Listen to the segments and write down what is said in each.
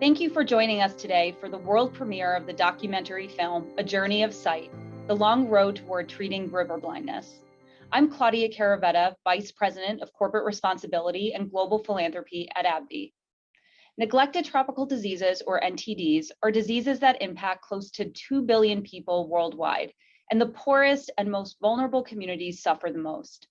Thank you for joining us today for the world premiere of the documentary film, A Journey of Sight, The Long Road Toward Treating River Blindness. I'm Claudia Carravetta, Vice President of Corporate Responsibility and Global Philanthropy at AbbVie. Neglected tropical diseases, or NTDs, are diseases that impact close to 2 billion people worldwide, and the poorest and most vulnerable communities suffer the most.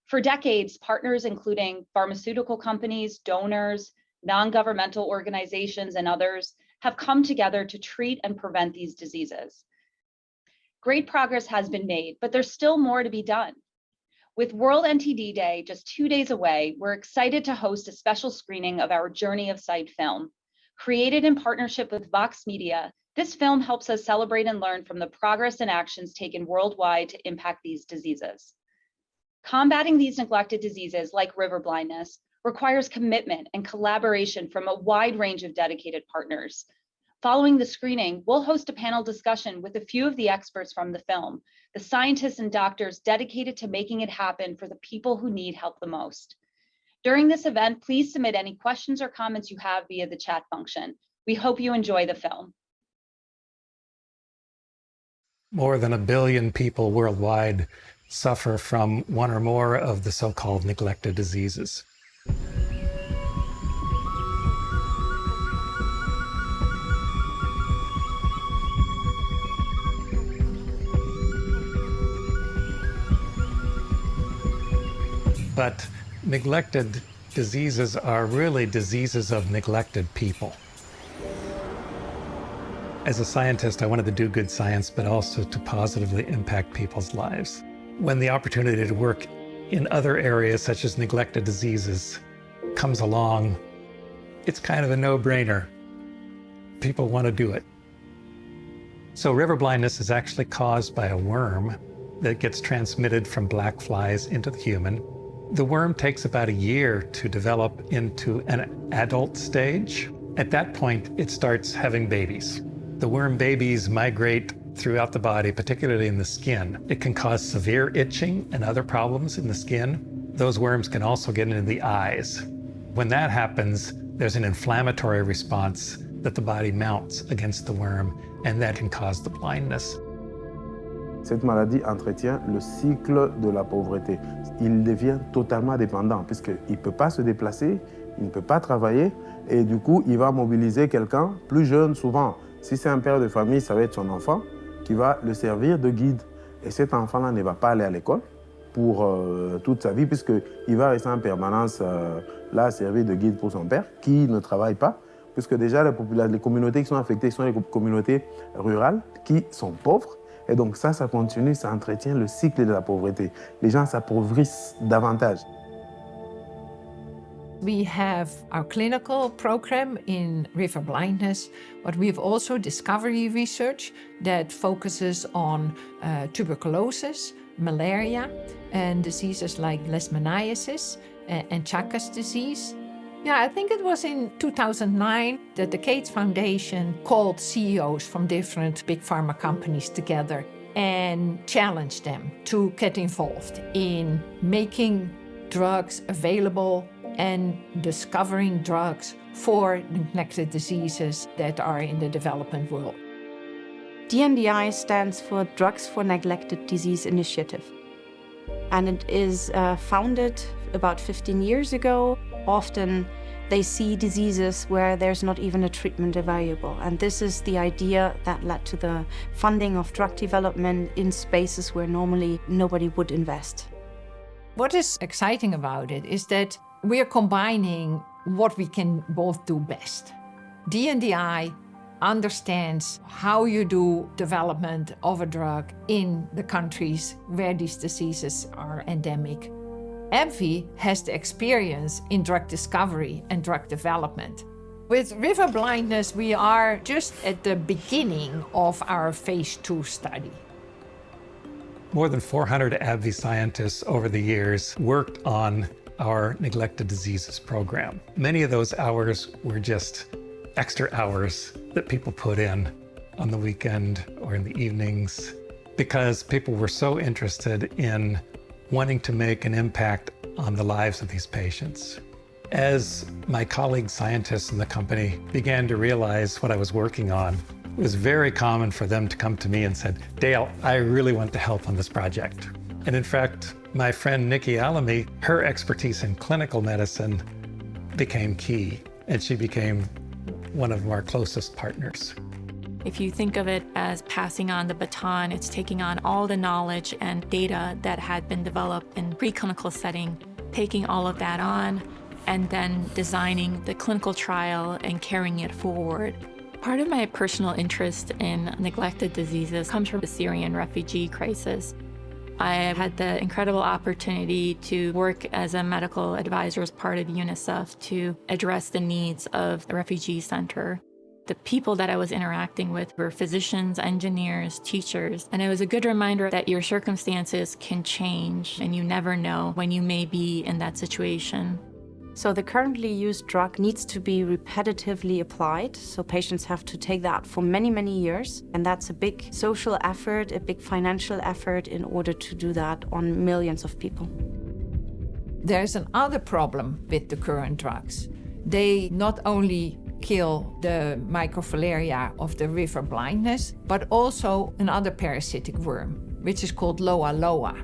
For decades, partners including pharmaceutical companies, donors, non-governmental organizations, and others have come together to treat and prevent these diseases. Great progress has been made, but there's still more to be done. With World NTD Day just 2 days away, we're excited to host a special screening of our Journey of Sight film. Created in partnership with Vox Media, this film helps us celebrate and learn from the progress and actions taken worldwide to impact these diseases. Combating these neglected diseases like river blindness requires commitment and collaboration from a wide range of dedicated partners. Following the screening, we'll host a panel discussion with a few of the experts from the film, the scientists and doctors dedicated to making it happen for the people who need help the most. During this event, please submit any questions or comments you have via the chat function. We hope you enjoy the film. More than 1 billion people worldwide suffer from one or more of the so-called neglected diseases. But neglected diseases are really diseases of neglected people. As a scientist, I wanted to do good science, but also to positively impact people's lives. When the opportunity to work in other areas, such as neglected diseases, comes along, it's kind of a no-brainer. People want to do it. So river blindness is actually caused by a worm that gets transmitted from black flies into the human. The worm takes about a year to develop into an adult stage. At that point, it starts having babies. The worm babies migrate throughout the body, particularly in the skin. It can cause severe itching and other problems in the skin. Those worms can also get into the eyes. When that happens, there's an inflammatory response that the body mounts against the worm, and that can cause the blindness. Cette maladie entretient le cycle de la pauvreté. Il devient totalement dépendant puisqu'il ne peut pas se déplacer, il ne peut pas travailler et du coup, il va mobiliser quelqu'un plus jeune souvent. Si c'est un père de famille, ça va être son enfant qui va le servir de guide. Et cet enfant-là ne va pas aller à l'école pour toute sa vie puisqu'il va rester en permanence là, servir de guide pour son père qui ne travaille pas. Puisque déjà, les communautés qui sont affectées sont les communautés rurales qui sont pauvres. Et donc ça continue, ça entretient le cycle de la pauvreté. Les gens s'appauvrissent davantage. We have our clinical program in river blindness, but we have also discovery research that focuses on tuberculosis, malaria, and diseases like leishmaniasis and Chagas disease. Yeah, I think it was in 2009 that the Gates Foundation called CEOs from different big pharma companies together and challenged them to get involved in making drugs available and discovering drugs for neglected diseases that are in the developing world. DNDi stands for Drugs for Neglected Disease Initiative, and it is founded about 15 years ago. Often they see diseases where there's not even a treatment available. And this is the idea that led to the funding of drug development in spaces where normally nobody would invest. What is exciting about it is that we are combining what we can both do best. DNDi understands how you do development of a drug in the countries where these diseases are endemic. AbbVie has the experience in drug discovery and drug development. With river blindness, we are just at the beginning of our phase 2 study. More than 400 AbbVie scientists over the years worked on our neglected diseases program. Many of those hours were just extra hours that people put in on the weekend or in the evenings because people were so interested in wanting to make an impact on the lives of these patients. As my colleague scientists in the company began to realize what I was working on, it was very common for them to come to me and said, Dale, I really want to help on this project. And in fact, my friend Niki Alami, her expertise in clinical medicine became key, and she became one of our closest partners. If you think of it as passing on the baton, it's taking on all the knowledge and data that had been developed in preclinical setting, taking all of that on, and then designing the clinical trial and carrying it forward. Part of my personal interest in neglected diseases comes from the Syrian refugee crisis. I had the incredible opportunity to work as a medical advisor as part of UNICEF to address the needs of the refugee center. The people that I was interacting with were physicians, engineers, teachers, and it was a good reminder that your circumstances can change and you never know when you may be in that situation. So the currently used drug needs to be repetitively applied, so patients have to take that for many, many years, and that's a big social effort, a big financial effort in order to do that on millions of people. There's another problem with the current drugs. They not only kill the microfilaria of the river blindness, but also another parasitic worm, which is called Loa Loa.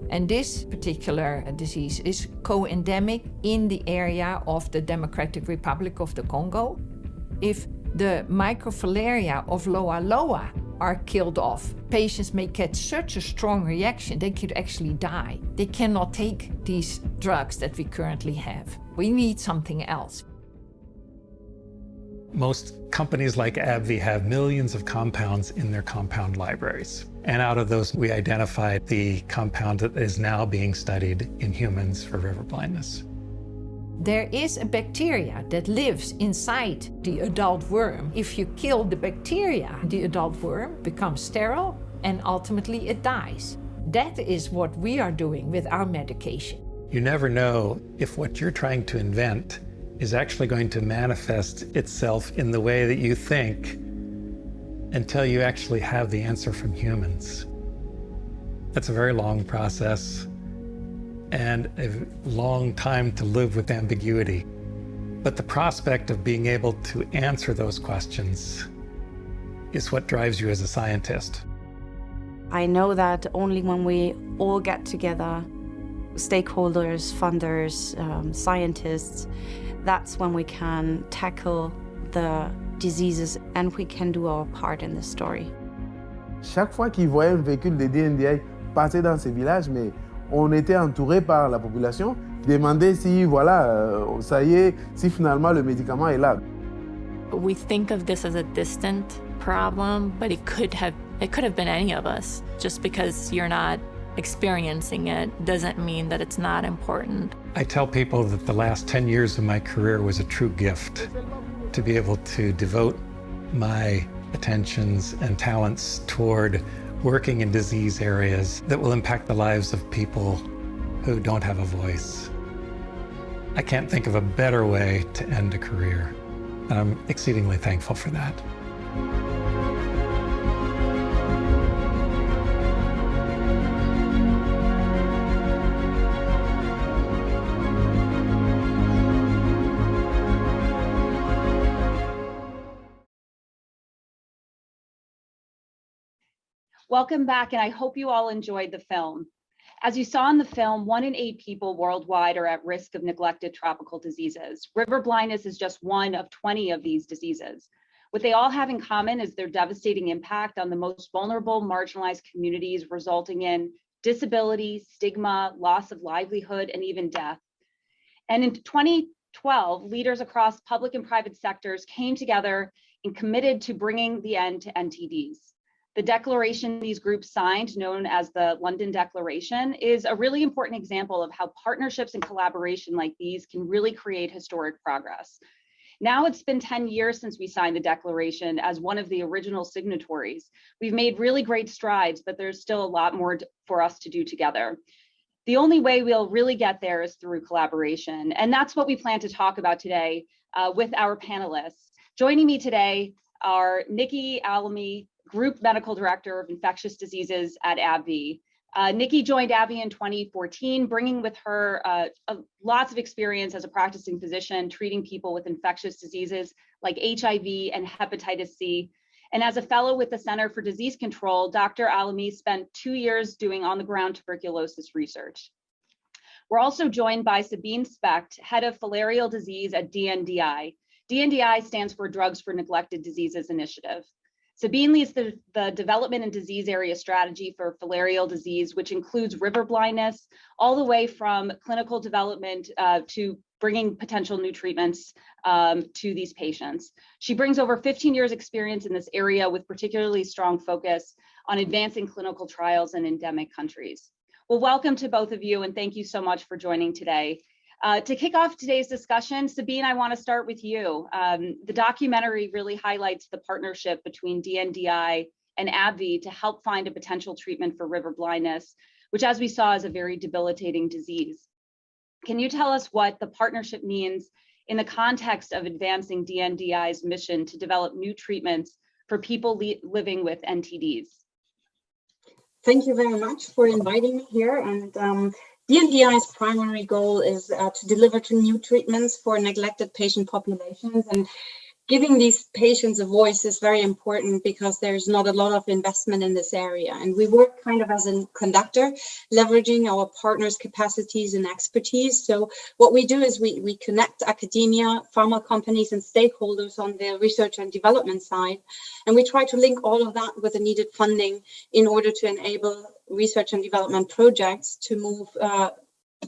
And this particular disease is co-endemic in the area of the Democratic Republic of the Congo. If the microfilaria of Loa Loa are killed off, patients may get such a strong reaction they could actually die. They cannot take these drugs that we currently have. We need something else. Most companies like AbbVie have millions of compounds in their compound libraries. And out of those, we identified the compound that is now being studied in humans for river blindness. There is a bacteria that lives inside the adult worm. If you kill the bacteria, the adult worm becomes sterile and ultimately it dies. That is what we are doing with our medication. You never know if what you're trying to invent is actually going to manifest itself in the way that you think until you actually have the answer from humans. That's a very long process and a long time to live with ambiguity. But the prospect of being able to answer those questions is what drives you as a scientist. I know that only when we all get together, stakeholders, funders, scientists, that's when we can tackle the diseases and we can do our part in the story. Chaque fois qu'ils voyaient un véhicule de DNDi passer dans ces villages, mais on était entouré par la population, demander si, voilà, ça y est, si finalement le médicament est là. We think of this as a distant problem, but it could have been any of us. Just because you're not experiencing it doesn't mean that it's not important. I tell people that the last 10 years of my career was a true gift to be able to devote my attentions and talents toward working in disease areas that will impact the lives of people who don't have a voice. I can't think of a better way to end a career, and I'm exceedingly thankful for that. Welcome back, and I hope you all enjoyed the film. As you saw in the film, 1 in 8 people worldwide are at risk of neglected tropical diseases. River blindness is just one of 20 of these diseases. What they all have in common is their devastating impact on the most vulnerable, marginalized communities, resulting in disability, stigma, loss of livelihood, and even death. And in 2012, leaders across public and private sectors came together and committed to bringing the end to NTDs. The declaration these groups signed, known as the London Declaration, is a really important example of how partnerships and collaboration like these can really create historic progress. Now it's been 10 years since we signed the declaration as one of the original signatories. We've made really great strides, but there's still a lot more for us to do together. The only way we'll really get there is through collaboration. And that's what we plan to talk about today with our panelists. Joining me today are Niki Alami, Group Medical Director of Infectious Diseases at AbbVie, Niki joined AbbVie in 2014, bringing with her lots of experience as a practicing physician treating people with infectious diseases like HIV and hepatitis C. And as a fellow with the Center for Disease Control, Dr. Alami spent 2 years doing on-the-ground tuberculosis research. We're also joined by Sabine Specht, head of filarial disease at DNDi. DNDi stands for Drugs for Neglected Diseases Initiative. Sabine leads the development and disease area strategy for filarial disease, which includes river blindness, all the way from clinical development to bringing potential new treatments to these patients. She brings over 15 years experience in this area with particularly strong focus on advancing clinical trials in endemic countries. Well, welcome to both of you, and thank you so much for joining today. To kick off today's discussion, Sabine, I want to start with you. The documentary really highlights the partnership between DNDi and AbbVie to help find a potential treatment for river blindness, which, as we saw, is a very debilitating disease. Can you tell us what the partnership means in the context of advancing DNDi's mission to develop new treatments for people living with NTDs? Thank you very much for inviting me here. And DNDi's primary goal is to deliver new treatments for neglected patient populations, and giving these patients a voice is very important because there's not a lot of investment in this area. And we work kind of as a conductor, leveraging our partners' capacities and expertise. So what we do is we connect academia, pharma companies, and stakeholders on the research and development side. And we try to link all of that with the needed funding in order to enable research and development projects to move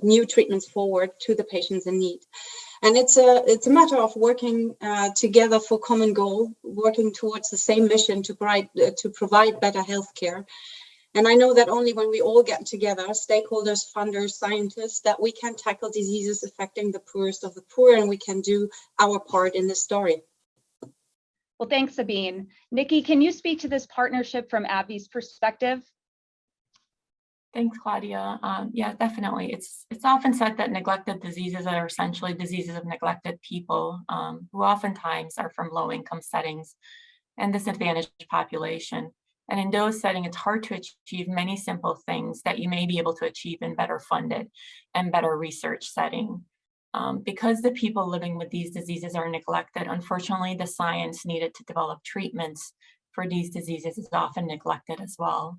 new treatments forward to the patients in need. And it's a matter of working together for common goal, working towards the same mission to provide better healthcare. And I know that only when we all get together, stakeholders, funders, scientists, that we can tackle diseases affecting the poorest of the poor, and we can do our part in this story. Well, thanks, Sabine. Niki, can you speak to this partnership from AbbVie's perspective? Thanks, Claudia. Yeah, definitely. It's often said that neglected diseases are essentially diseases of neglected people who oftentimes are from low-income settings and disadvantaged population. And in those settings, it's hard to achieve many simple things that you may be able to achieve in better funded and better research setting. Because the people living with these diseases are neglected, unfortunately, the science needed to develop treatments for these diseases is often neglected as well.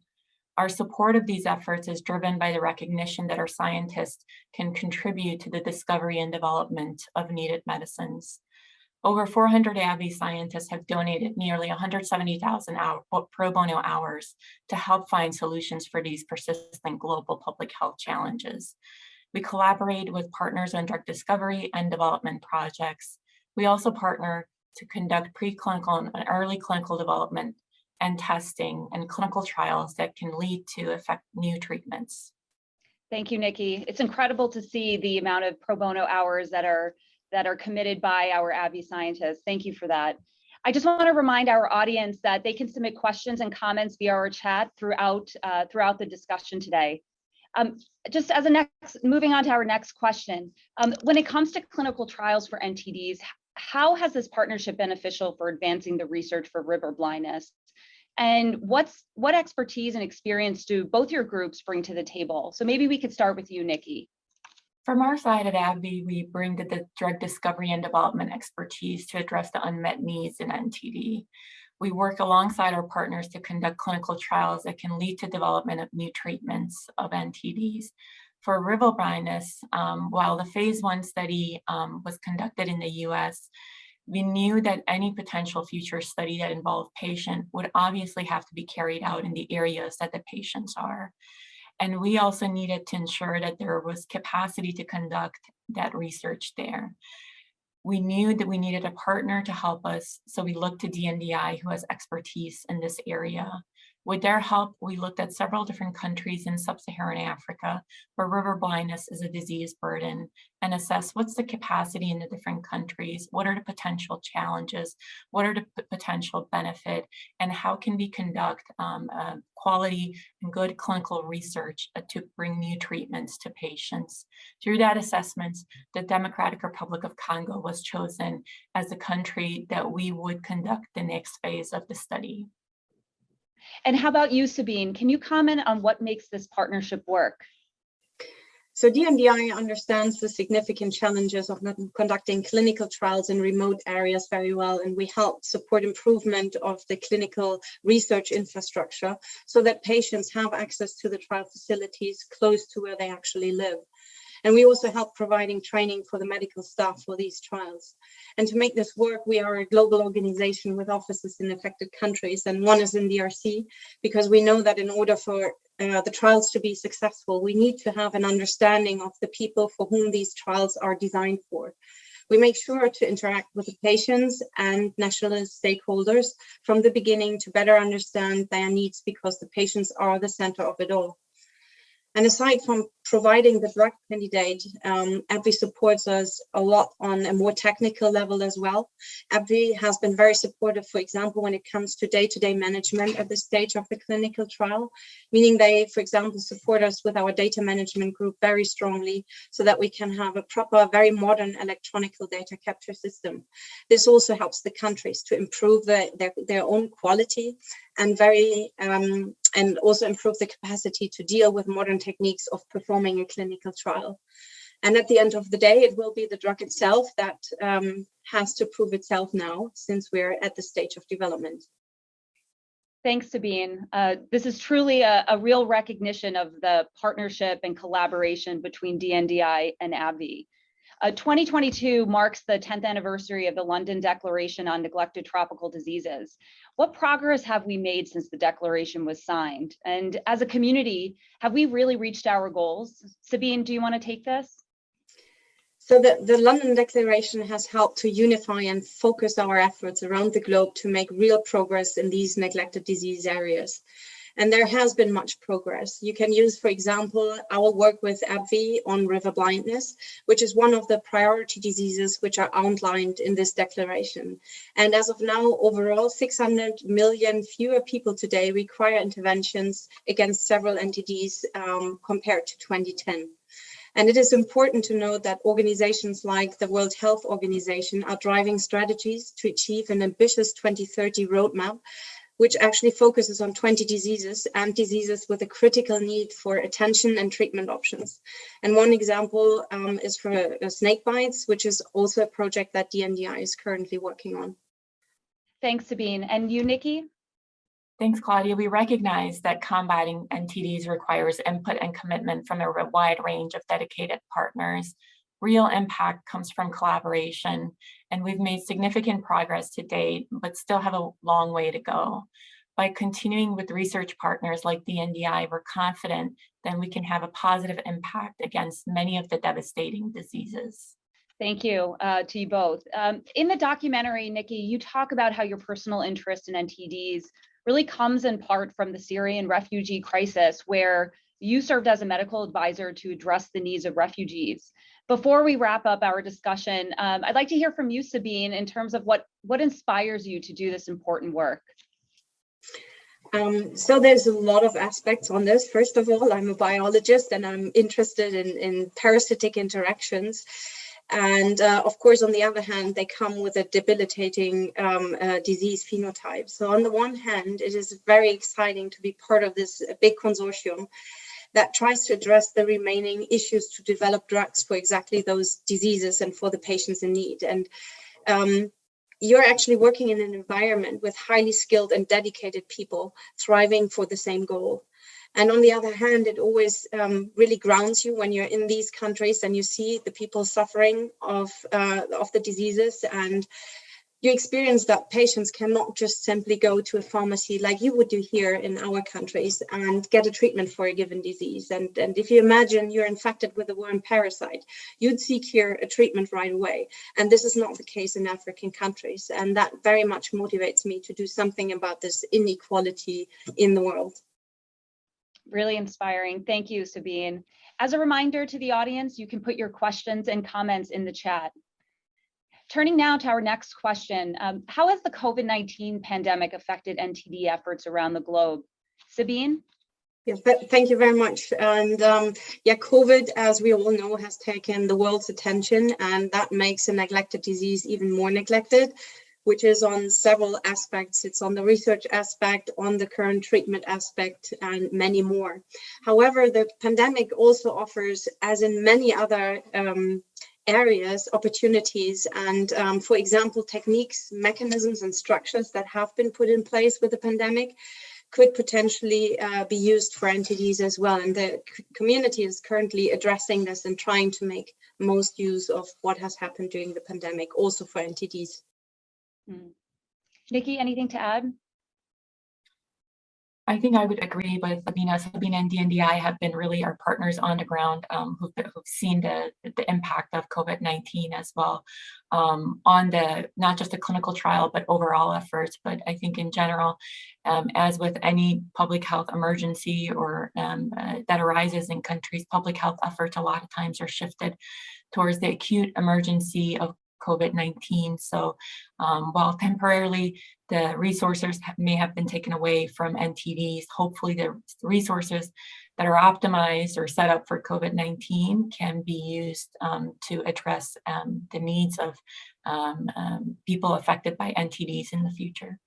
Our support of these efforts is driven by the recognition that our scientists can contribute to the discovery and development of needed medicines. Over 400 AbbVie scientists have donated nearly 170,000 pro bono hours to help find solutions for these persistent global public health challenges. We collaborate with partners on drug discovery and development projects. We also partner to conduct preclinical and early clinical development and testing and clinical trials that can lead to new treatments. Thank you, Niki. It's incredible to see the amount of pro bono hours that are committed by our AbbVie scientists. Thank you for that. I just want to remind our audience that they can submit questions and comments via our chat throughout the discussion today. Just as moving on to our next question, when it comes to clinical trials for NTDs, how has this partnership been beneficial for advancing the research for river blindness? And what expertise and experience do both your groups bring to the table? So maybe we could start with you, Niki. From our side at AbbVie, we bring the drug discovery and development expertise to address the unmet needs in NTD. We work alongside our partners to conduct clinical trials that can lead to development of new treatments of NTDs. For river blindness, while the phase 1 study was conducted in the US, we knew that any potential future study that involved patients would obviously have to be carried out in the areas that the patients are. And we also needed to ensure that there was capacity to conduct that research there. We knew that we needed a partner to help us, so we looked to DNDi, who has expertise in this area. With their help, we looked at several different countries in sub-Saharan Africa where river blindness is a disease burden, and assess what's the capacity in the different countries, what are the potential challenges, what are the potential benefit, and how can we conduct quality and good clinical research to bring new treatments to patients. Through that assessment, the Democratic Republic of Congo was chosen as the country that we would conduct the next phase of the study. And how about you, Sabine? Can you comment on what makes this partnership work? So DNDi understands the significant challenges of conducting clinical trials in remote areas very well, and we help support improvement of the clinical research infrastructure so that patients have access to the trial facilities close to where they actually live. And we also help providing training for the medical staff for these trials. And to make this work, we are a global organization with offices in affected countries, and one is in DRC, because we know that in order for the trials to be successful, we need to have an understanding of the people for whom these trials are designed for. We make sure to interact with the patients and national stakeholders from the beginning to better understand their needs, because the patients are the center of it all. And aside from providing the drug candidate, AbbVie supports us a lot on a more technical level as well. AbbVie has been very supportive, for example, when it comes to day-to-day management at this stage of the clinical trial, meaning they, for example, support us with our data management group very strongly so that we can have a proper, very modern electronic data capture system. This also helps the countries to improve their own quality and also improve the capacity to deal with modern techniques of performing a clinical trial. And at the end of the day, it will be the drug itself that has to prove itself now, since we're at the stage of development. Thanks, Sabine. This is truly a real recognition of the partnership and collaboration between DNDi and AbbVie. 2022 marks the 10th anniversary of the London Declaration on Neglected Tropical Diseases. What progress have we made since the declaration was signed? And as a community, have we really reached our goals? Sabine, do you want to take this? So the London Declaration has helped to unify and focus our efforts around the globe to make real progress in these neglected disease areas. And there has been much progress. You can use, for example, our work with AbbVie on river blindness, which is one of the priority diseases which are outlined in this declaration. And as of now, overall, 600 million fewer people today require interventions against several NTDs compared to 2010. And it is important to note that organizations like the World Health Organization are driving strategies to achieve an ambitious 2030 roadmap, which actually focuses on 20 diseases and diseases with a critical need for attention and treatment options. And one example is for snake bites, which is also a project that DNDi is currently working on. Thanks, Sabine. And you, Niki? Thanks, Claudia. We recognize that combating NTDs requires input and commitment from a wide range of dedicated partners. Real impact comes from collaboration, and we've made significant progress to date, but still have a long way to go. By continuing with research partners like DNDi, we're confident that we can have a positive impact against many of the devastating diseases. Thank you to you both. In the documentary, Niki, you talk about how your personal interest in NTDs really comes in part from the Syrian refugee crisis, where you served as a medical advisor to address the needs of refugees. Before we wrap up our discussion, I'd like to hear from you, Sabine, in terms of what inspires you to do this important work. So there's a lot of aspects on this. First of all, I'm a biologist and I'm interested in parasitic interactions. And of course, on the other hand, they come with a debilitating disease phenotype. So on the one hand, it is very exciting to be part of this big consortium that tries to address the remaining issues to develop drugs for exactly those diseases and for the patients in need. And you're actually working in an environment with highly skilled and dedicated people thriving for the same goal. And on the other hand, it always really grounds you when you're in these countries and you see the people suffering of the diseases, and you experience that patients cannot just simply go to a pharmacy like you would do here in our countries and get a treatment for a given disease. And if you imagine you're infected with a worm parasite, you'd seek here a treatment right away. And this is not the case in African countries. And that very much motivates me to do something about this inequality in the world. Really inspiring. Thank you, Sabine. As a reminder to the audience, you can put your questions and comments in the chat. Turning now to our next question, how has the COVID-19 pandemic affected NTD efforts around the globe? Sabine? Yes, thank you very much. And COVID, as we all know, has taken the world's attention, and that makes a neglected disease even more neglected. which is on several aspects. It's on the research aspect, on the current treatment aspect, and many more. However, the pandemic also offers, as in many other areas, opportunities and, for example, techniques, mechanisms, and structures that have been put in place with the pandemic could potentially be used for NTDs as well. And the community is currently addressing this and trying to make most use of what has happened during the pandemic, also for NTDs. Niki, anything to add? I think I would agree with Sabine. Sabine and DNDi have been really our partners on the ground who've seen the impact of COVID-19 as well on the not just the clinical trial, but overall efforts. But I think in general, as with any public health emergency or that arises in countries, public health efforts a lot of times are shifted towards the acute emergency of COVID-19. So while temporarily the resources may have been taken away from NTDs, hopefully the resources that are optimized or set up for COVID-19 can be used to address the needs of people affected by NTDs in the future.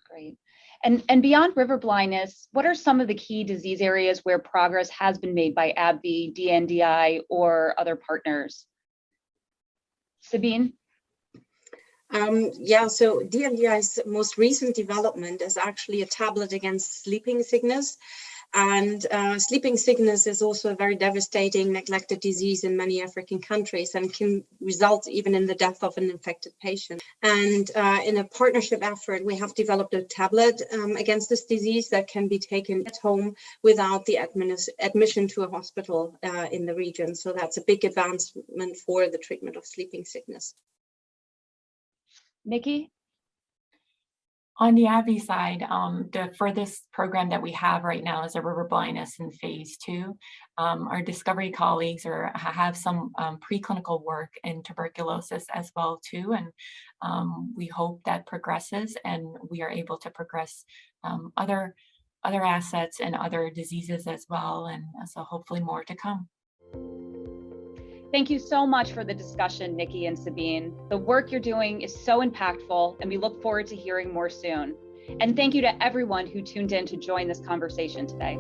Great. And beyond river blindness, what are some of the key disease areas where progress has been made by AbbVie, DNDi, or other partners? Sabine? Yeah, so DNDi's most recent development is actually a tablet against sleeping sickness. And sleeping sickness is also a very devastating neglected disease in many African countries and can result even in the death of an infected patient. And in a partnership effort, we have developed a tablet against this disease that can be taken at home without the admission to a hospital in the region. So that's a big advancement for the treatment of sleeping sickness. Niki? On the AbbVie side, the furthest program that we have right now is a river blindness in phase 2. Our discovery colleagues have some preclinical work in tuberculosis as well too, and we hope that progresses and we are able to progress other assets and other diseases as well, and so hopefully more to come. Thank you so much for the discussion, Niki and Sabine. The work you're doing is so impactful, and we look forward to hearing more soon. And thank you to everyone who tuned in to join this conversation today.